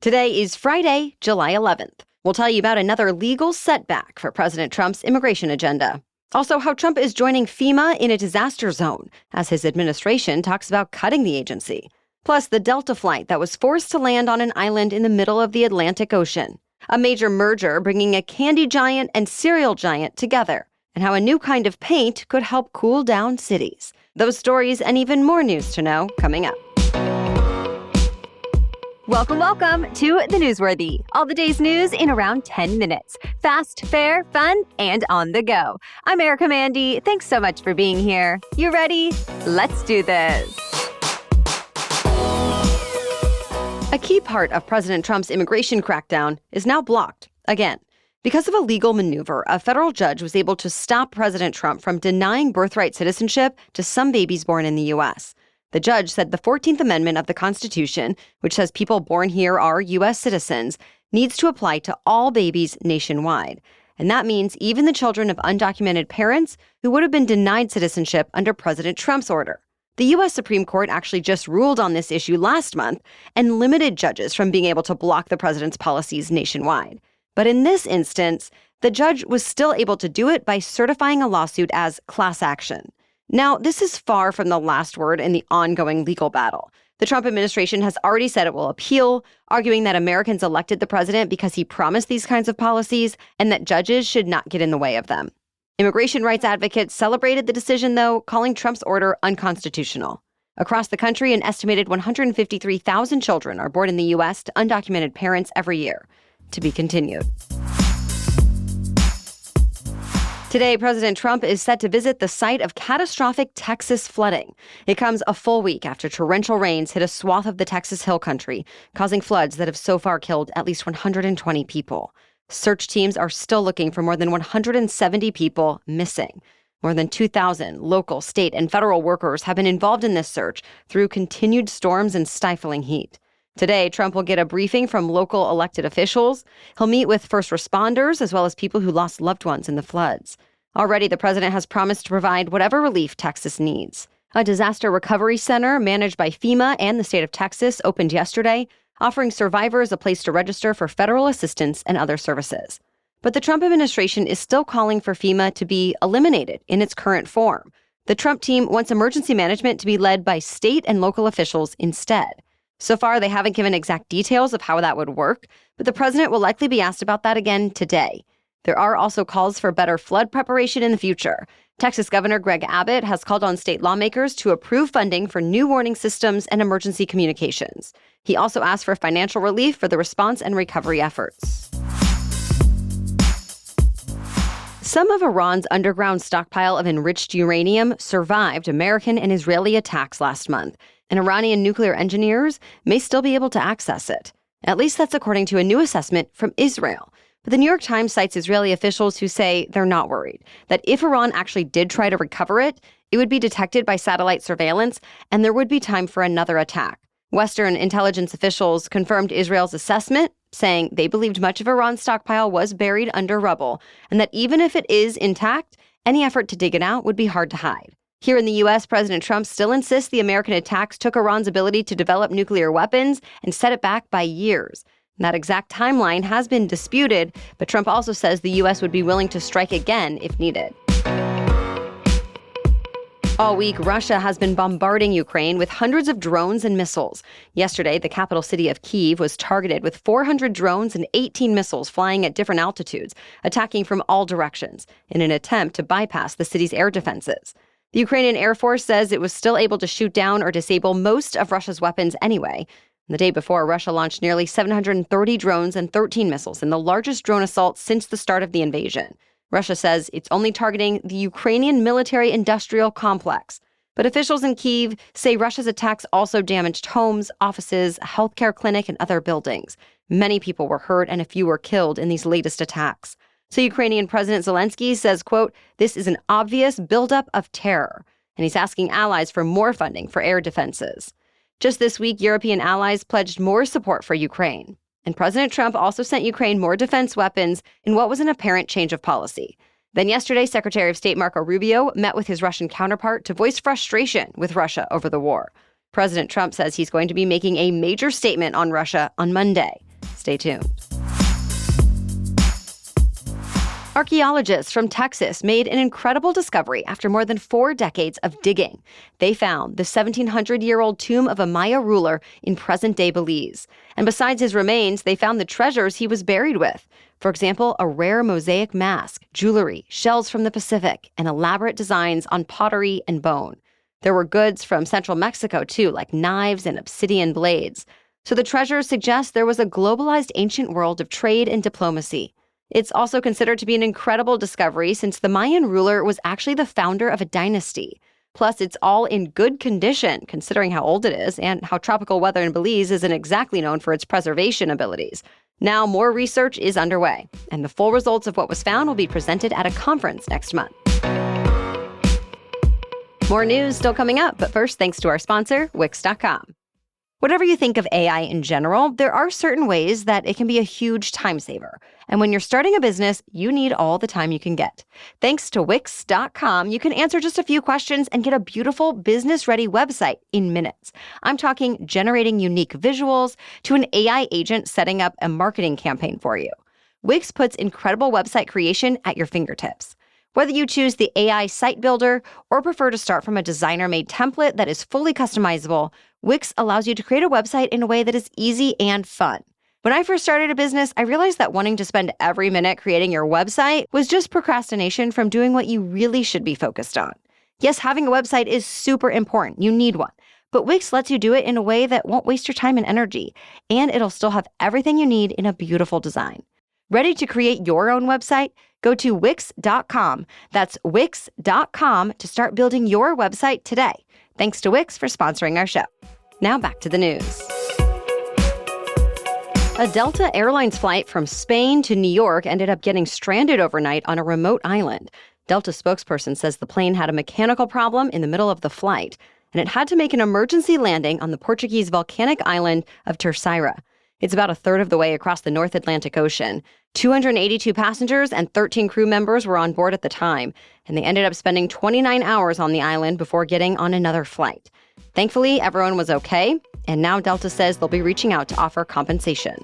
Today is Friday, July 11th. We'll tell you about another legal setback for President Trump's immigration agenda. Also, how Trump is joining FEMA in a disaster zone as his administration talks about cutting the agency. Plus, the Delta flight that was forced to land on an island in the middle of the Atlantic Ocean. A major merger bringing a candy giant and cereal giant together, and how a new kind of paint could help cool down cities. Those stories and even more news to know coming up. Welcome to The Newsworthy. All the day's news in around 10 minutes. Fast, fair, fun, and on the go. I'm Erica Mandy. Thanks so much for being here. You ready? Let's do this. A key part of President Trump's immigration crackdown is now blocked again. Because of a legal maneuver, a federal judge was able to stop President Trump from denying birthright citizenship to some babies born in the U.S. The judge said the 14th Amendment of the Constitution, which says people born here are U.S. citizens, needs to apply to all babies nationwide. And that means even the children of undocumented parents who would have been denied citizenship under President Trump's order. The U.S. Supreme Court actually just ruled on this issue last month and limited judges from being able to block the president's policies nationwide. But in this instance, the judge was still able to do it by certifying a lawsuit as class action. Now, this is far from the last word in the ongoing legal battle. The Trump administration has already said it will appeal, arguing that Americans elected the president because he promised these kinds of policies and that judges should not get in the way of them. Immigration rights advocates celebrated the decision, though, calling Trump's order unconstitutional. Across the country, an estimated 153,000 children are born in the U.S. to undocumented parents every year. To be continued. Today, President Trump is set to visit the site of catastrophic Texas flooding. It comes a full week after torrential rains hit a swath of the Texas Hill Country, causing floods that have so far killed at least 120 people. Search teams are still looking for more than 170 people missing. More than 2,000 local, state, and federal workers have been involved in this search through continued storms and stifling heat. Today, Trump will get a briefing from local elected officials. He'll meet with first responders as well as people who lost loved ones in the floods. Already, the president has promised to provide whatever relief Texas needs. A disaster recovery center managed by FEMA and the state of Texas opened yesterday, offering survivors a place to register for federal assistance and other services. But the Trump administration is still calling for FEMA to be eliminated in its current form. The Trump team wants emergency management to be led by state and local officials instead. So far, they haven't given exact details of how that would work, but the president will likely be asked about that again today. There are also calls for better flood preparation in the future. Texas Governor Greg Abbott has called on state lawmakers to approve funding for new warning systems and emergency communications. He also asked for financial relief for the response and recovery efforts. Some of Iran's underground stockpile of enriched uranium survived American and Israeli attacks last month, and Iranian nuclear engineers may still be able to access it. At least that's according to a new assessment from Israel. But the New York Times cites Israeli officials who say they're not worried, that if Iran actually did try to recover it, it would be detected by satellite surveillance, and there would be time for another attack. Western intelligence officials confirmed Israel's assessment, saying they believed much of Iran's stockpile was buried under rubble, and that even if it is intact, any effort to dig it out would be hard to hide. Here in the U.S., President Trump still insists the American attacks took Iran's ability to develop nuclear weapons and set it back by years. That exact timeline has been disputed, but Trump also says the U.S. would be willing to strike again if needed. All week, Russia has been bombarding Ukraine with hundreds of drones and missiles. Yesterday, the capital city of Kyiv was targeted with 400 drones and 18 missiles flying at different altitudes, attacking from all directions in an attempt to bypass the city's air defenses. The Ukrainian Air Force says it was still able to shoot down or disable most of Russia's weapons anyway. The day before, Russia launched nearly 730 drones and 13 missiles in the largest drone assault since the start of the invasion. Russia says it's only targeting the Ukrainian military-industrial complex. But officials in Kyiv say Russia's attacks also damaged homes, offices, a healthcare clinic, and other buildings. Many people were hurt and a few were killed in these latest attacks. So Ukrainian President Zelensky says, quote, "This is an obvious buildup of terror." And he's asking allies for more funding for air defenses. Just this week, European allies pledged more support for Ukraine. And President Trump also sent Ukraine more defense weapons in what was an apparent change of policy. Then yesterday, Secretary of State Marco Rubio met with his Russian counterpart to voice frustration with Russia over the war. President Trump says he's going to be making a major statement on Russia on Monday. Stay tuned. Archaeologists from Texas made an incredible discovery after more than 4 decades of digging. They found the 1,700-year-old tomb of a Maya ruler in present-day Belize. And besides his remains, they found the treasures he was buried with. For example, a rare mosaic mask, jewelry, shells from the Pacific, and elaborate designs on pottery and bone. There were goods from central Mexico, too, like knives and obsidian blades. So the treasures suggest there was a globalized ancient world of trade and diplomacy. It's also considered to be an incredible discovery since the Mayan ruler was actually the founder of a dynasty. Plus, it's all in good condition, considering how old it is and how tropical weather in Belize isn't exactly known for its preservation abilities. Now, more research is underway, and the full results of what was found will be presented at a conference next month. More news still coming up, but first, thanks to our sponsor, Wix.com. Whatever you think of AI in general, there are certain ways that it can be a huge time saver. And when you're starting a business, you need all the time you can get. Thanks to Wix.com, you can answer just a few questions and get a beautiful business-ready website in minutes. I'm talking generating unique visuals to an AI agent setting up a marketing campaign for you. Wix puts incredible website creation at your fingertips. Whether you choose the AI site builder or prefer to start from a designer-made template that is fully customizable, Wix allows you to create a website in a way that is easy and fun. When I first started a business, I realized that wanting to spend every minute creating your website was just procrastination from doing what you really should be focused on. Yes, having a website is super important. You need one. But Wix lets you do it in a way that won't waste your time and energy, and it'll still have everything you need in a beautiful design. Ready to create your own website? Go to Wix.com. That's Wix.com to start building your website today. Thanks to Wix for sponsoring our show. Now back to the news. A Delta Airlines flight from Spain to New York ended up getting stranded overnight on a remote island. Delta spokesperson says the plane had a mechanical problem in the middle of the flight, and it had to make an emergency landing on the Portuguese volcanic island of Terceira. It's about a third of the way across the North Atlantic Ocean. 282 passengers and 13 crew members were on board at the time, and they ended up spending 29 hours on the island before getting on another flight. Thankfully, everyone was okay, and now Delta says they'll be reaching out to offer compensation.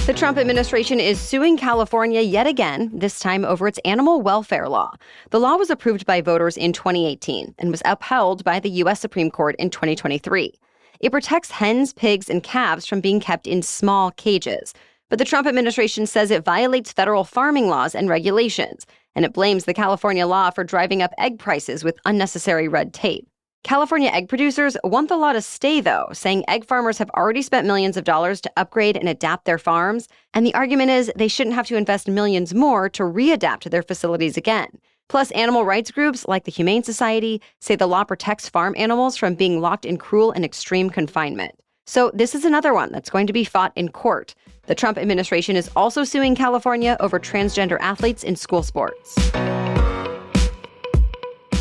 The Trump administration is suing California yet again, this time over its animal welfare law. The law was approved by voters in 2018 and was upheld by the U.S. Supreme Court in 2023. It protects hens, pigs, and calves from being kept in small cages. But the Trump administration says it violates federal farming laws and regulations, and it blames the California law for driving up egg prices with unnecessary red tape. California egg producers want the law to stay, though, saying egg farmers have already spent millions of dollars to upgrade and adapt their farms, and the argument is they shouldn't have to invest millions more to readapt their facilities again. Plus, animal rights groups like the Humane Society say the law protects farm animals from being locked in cruel and extreme confinement. So this is another one that's going to be fought in court. The Trump administration is also suing California over transgender athletes in school sports.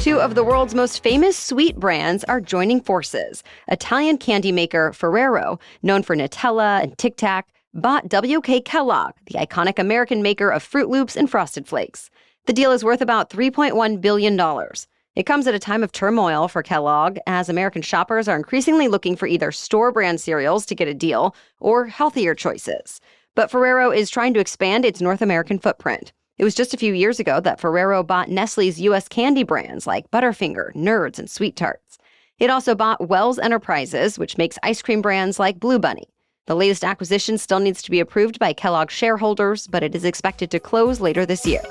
Two of the world's most famous sweet brands are joining forces. Italian candy maker Ferrero, known for Nutella and Tic Tac, bought W.K. Kellogg, the iconic American maker of Fruit Loops and Frosted Flakes. The deal is worth about $3.1 billion. It comes at a time of turmoil for Kellogg, as American shoppers are increasingly looking for either store-brand cereals to get a deal or healthier choices. But Ferrero is trying to expand its North American footprint. It was just a few years ago that Ferrero bought Nestle's U.S. candy brands like Butterfinger, Nerds, and Sweet Tarts. It also bought Wells Enterprises, which makes ice cream brands like Blue Bunny. The latest acquisition still needs to be approved by Kellogg shareholders, but it is expected to close later this year.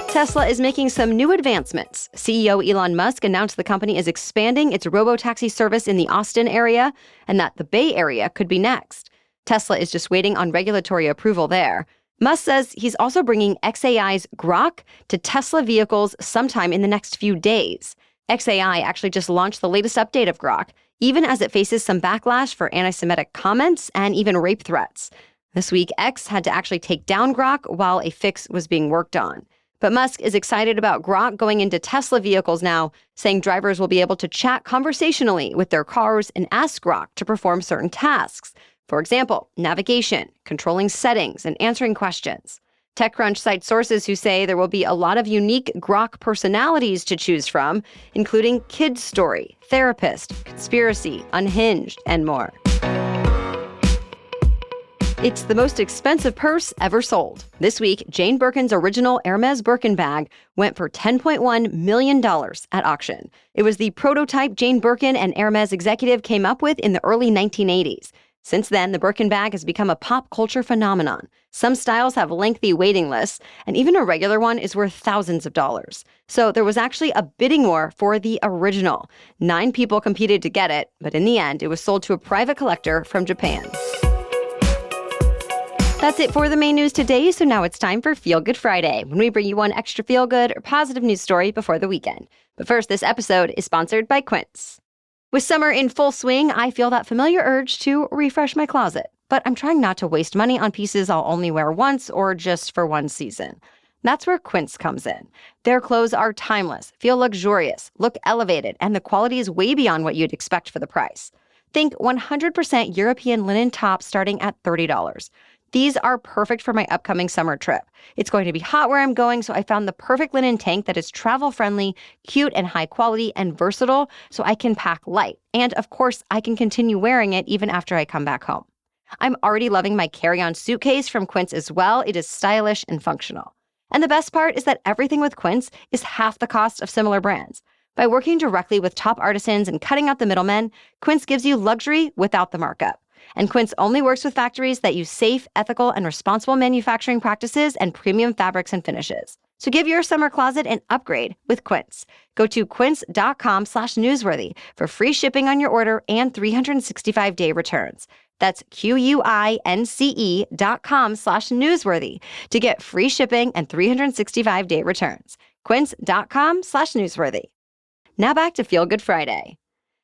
Tesla is making some new advancements. CEO Elon Musk announced the company is expanding its robotaxi service in the Austin area and that the Bay Area could be next. Tesla is just waiting on regulatory approval there. Musk says he's also bringing xAI's Grok to Tesla vehicles sometime in the next few days. xAI actually just launched the latest update of Grok, even as it faces some backlash for anti-Semitic comments and even rape threats. This week, X had to actually take down Grok while a fix was being worked on. But Musk is excited about Grok going into Tesla vehicles now, saying drivers will be able to chat conversationally with their cars and ask Grok to perform certain tasks. For example, navigation, controlling settings, and answering questions. TechCrunch cites sources who say there will be a lot of unique Grok personalities to choose from, including Kid Story, Therapist, Conspiracy, Unhinged, and more. It's the most expensive purse ever sold. This week, Jane Birkin's original Hermes Birkin bag went for $10.1 million at auction. It was the prototype Jane Birkin and Hermes executive came up with in the early 1980s. Since then, the Birkin bag has become a pop culture phenomenon. Some styles have lengthy waiting lists, and even a regular one is worth thousands of dollars. So there was actually a bidding war for the original. 9 people competed to get it, but in the end, it was sold to a private collector from Japan. That's it for the main news today, so now it's time for Feel Good Friday, when we bring you one extra feel-good or positive news story before the weekend. But first, this episode is sponsored by Quince. With summer in full swing, I feel that familiar urge to refresh my closet. But I'm trying not to waste money on pieces I'll only wear once or just for one season. That's where Quince comes in. Their clothes are timeless, feel luxurious, look elevated, and the quality is way beyond what you'd expect for the price. Think 100% European linen tops starting at $30. These are perfect for my upcoming summer trip. It's going to be hot where I'm going, so I found the perfect linen tank that is travel-friendly, cute and high quality, and versatile, so I can pack light. And of course, I can continue wearing it even after I come back home. I'm already loving my carry-on suitcase from Quince as well. It is stylish and functional. And the best part is that everything with Quince is half the cost of similar brands. By working directly with top artisans and cutting out the middlemen, Quince gives you luxury without the markup. And Quince only works with factories that use safe, ethical, and responsible manufacturing practices and premium fabrics and finishes. So give your summer closet an upgrade with Quince. Go to quince.com/newsworthy for free shipping on your order and 365-day returns. That's QUINCE.com/newsworthy to get free shipping and 365-day returns. Quince.com/newsworthy. Now back to Feel Good Friday.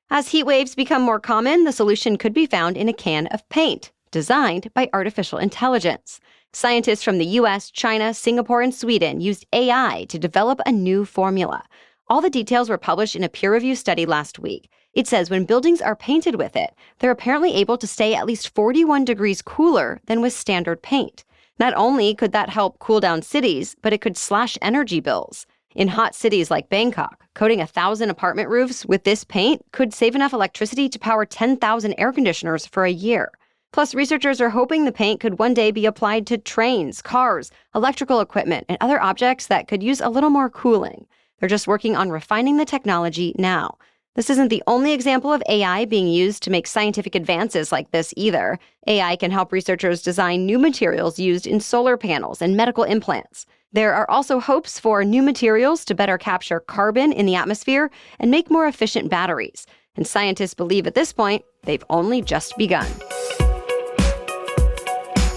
As heat waves become more common, the solution could be found in a can of paint, designed by artificial intelligence. Scientists from the US, China, Singapore, and Sweden used AI to develop a new formula. All the details were published in a peer-reviewed study last week. It says when buildings are painted with it, they're apparently able to stay at least 41 degrees cooler than with standard paint. Not only could that help cool down cities, but it could slash energy bills. In hot cities like Bangkok, coating 1,000 apartment roofs with this paint could save enough electricity to power 10,000 air conditioners for a year. Plus, researchers are hoping the paint could one day be applied to trains, cars, electrical equipment, and other objects that could use a little more cooling. They're just working on refining the technology now. This isn't the only example of AI being used to make scientific advances like this either. AI can help researchers design new materials used in solar panels and medical implants. There are also hopes for new materials to better capture carbon in the atmosphere and make more efficient batteries. And scientists believe at this point, they've only just begun.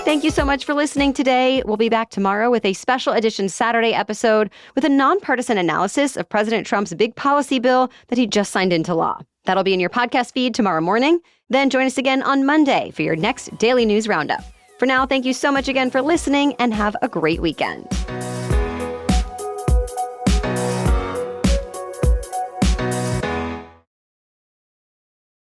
Thank you so much for listening today. We'll be back tomorrow with a special edition Saturday episode with a nonpartisan analysis of President Trump's big policy bill that he just signed into law. That'll be in your podcast feed tomorrow morning. Then join us again on Monday for your next Daily News Roundup. For now, thank you so much again for listening and have a great weekend.